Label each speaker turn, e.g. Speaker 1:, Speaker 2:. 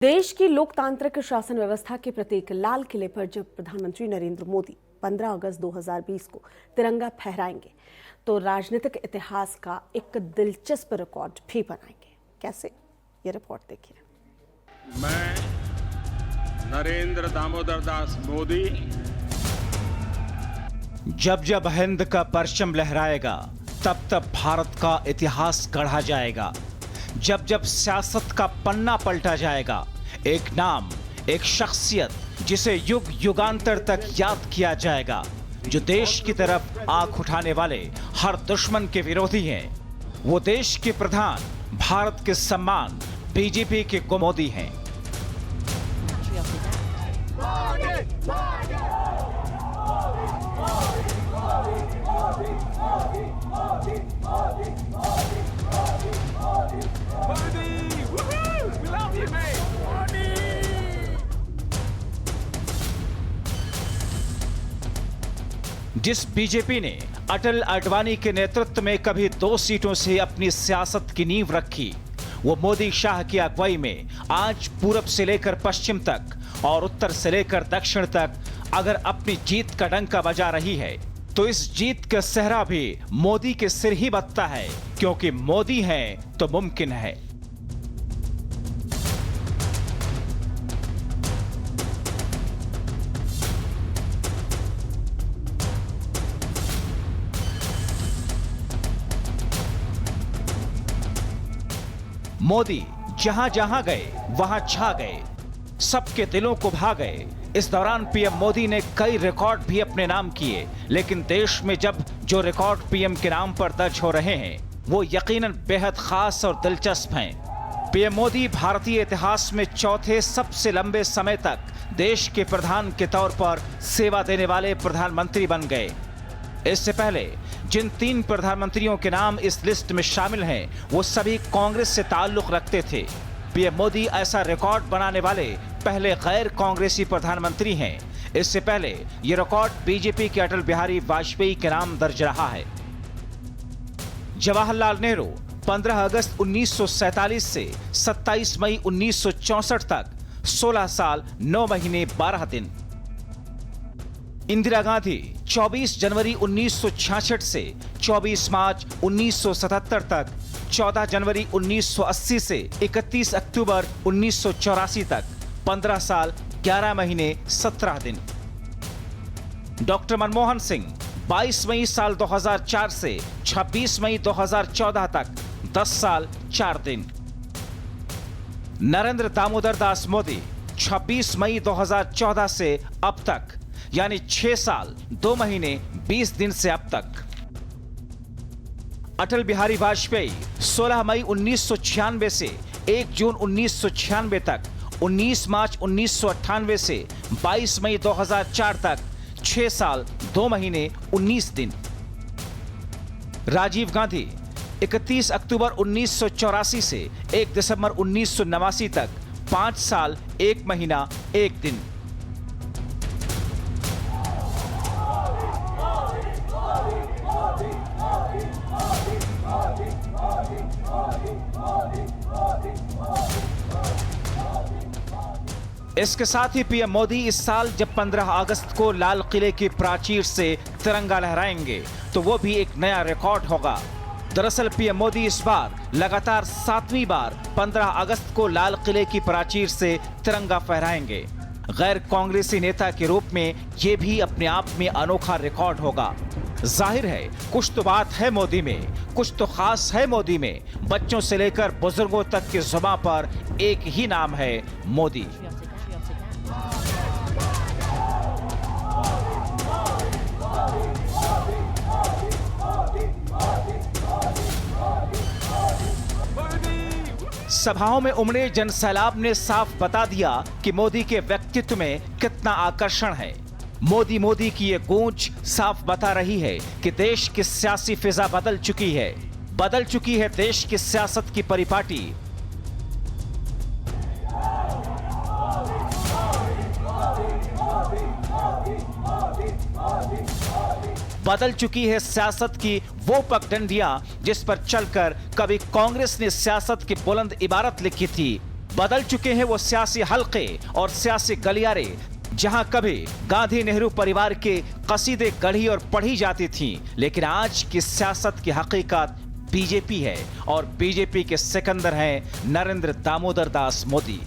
Speaker 1: देश की लोकतांत्रिक शासन व्यवस्था के प्रतीक लाल किले पर जब प्रधानमंत्री नरेंद्र मोदी 15 अगस्त 2020 को तिरंगा फहराएंगे तो राजनीतिक इतिहास का एक दिलचस्प रिकॉर्ड भी बनाएंगे। कैसे, ये रिपोर्ट देखिए।
Speaker 2: मैं नरेंद्र दामोदर दास मोदी
Speaker 3: जब जब हिंद का परचम लहराएगा तब तब भारत का इतिहास गढ़ा जाएगा। जब जब सियासत का पन्ना पलटा जाएगा, एक नाम, एक शख्सियत जिसे युग युगांतर तक याद किया जाएगा, जो देश की तरफ आंख उठाने वाले हर दुश्मन के विरोधी हैं। वो देश के प्रधान, भारत के सम्मान, बीजेपी के मोदी हैं। जिस बीजेपी ने अटल आडवाणी के नेतृत्व में कभी 2 सीटों से अपनी सियासत की नींव रखी, वो मोदी शाह की अगुवाई में आज पूरब से लेकर पश्चिम तक और उत्तर से लेकर दक्षिण तक अगर अपनी जीत का डंका बजा रही है तो इस जीत का सेहरा भी मोदी के सिर ही बत्ता है, क्योंकि मोदी है तो मुमकिन है। मोदी जहां जहां गए वहां छा गए, सबके दिलों को भा गए। इस दौरान पीएम मोदी ने कई रिकॉर्ड भी अपने नाम किए, लेकिन देश में जब जो रिकॉर्ड पीएम के नाम पर दर्ज हो रहे हैं वो यकीनन बेहद खास और दिलचस्प हैं। पीएम मोदी भारतीय इतिहास में चौथे सबसे लंबे समय तक देश के प्रधान के तौर पर सेवा देने वाले प्रधानमंत्री बन गए। इससे पहले जिन 3 प्रधानमंत्रियों के नाम इस लिस्ट में शामिल हैं, वो सभी कांग्रेस से ताल्लुक रखते थे। पीएम मोदी ऐसा रिकॉर्ड बनाने वाले पहले गैर कांग्रेसी प्रधानमंत्री हैं। इससे पहले ये रिकॉर्ड बीजेपी के अटल बिहारी वाजपेयी के नाम दर्ज रहा है। जवाहरलाल नेहरू 15 अगस्त 1947 से 27 मई 1964 तक 16 साल 9 महीने 12 दिन। इंदिरा गांधी 24 जनवरी 1966 से 24 मार्च 1977 तक, 14 जनवरी 1980 से 31 अक्टूबर 1984 तक 15 साल 11 महीने 17 दिन। डॉक्टर मनमोहन सिंह 22 मई साल 2004 से 26 मई 2014 तक 10 साल 4 दिन। नरेंद्र दामोदर दास मोदी 26 मई 2014 से अब तक, यानी 6 साल 2 महीने 20 दिन से अब तक। अटल बिहारी वाजपेयी 16 मई 1996 से 1 जून 1996 तक, 19 मार्च 1998 से 22 मई 2004 तक 6 साल 2 महीने 19 दिन। राजीव गांधी 31 अक्टूबर 1984 से 1 दिसंबर 1989 तक 5 साल 1 महीना 1 दिन। इसके साथ ही पीएम मोदी इस साल जब 15 अगस्त को लाल किले की प्राचीर से तिरंगा लहराएंगे तो वो भी एक नया रिकॉर्ड होगा। दरअसल पीएम मोदी इस बार लगातार 7वीं बार 15 अगस्त को लाल किले की प्राचीर से तिरंगा फहराएंगे। गैर कांग्रेसी नेता के रूप में ये भी अपने आप में अनोखा रिकॉर्ड होगा। जाहिर है कुछ तो बात है मोदी में, कुछ तो खास है मोदी में। बच्चों से लेकर बुजुर्गों तक की जुबान पर एक ही नाम है, मोदी। सभाओं में उमड़े जनसैलाब ने साफ बता दिया कि मोदी के व्यक्तित्व में कितना आकर्षण है। मोदी मोदी की ये गूंज साफ बता रही है कि देश की सियासी फिजा बदल चुकी है देश की सियासत की परिपाटी। बदल चुकी है सियासत की वो पगडंडियां जिस पर चलकर कभी कांग्रेस ने सियासत की बुलंद इबारत लिखी थी। बदल चुके हैं वो सियासी हलके और सियासी गलियारे जहां कभी गांधी नेहरू परिवार के कसीदे गढ़ी और पढ़ी जाती थीं, लेकिन आज की सियासत की हकीकत बीजेपी है और बीजेपी के सिकंदर हैं नरेंद्र दामोदर दास मोदी।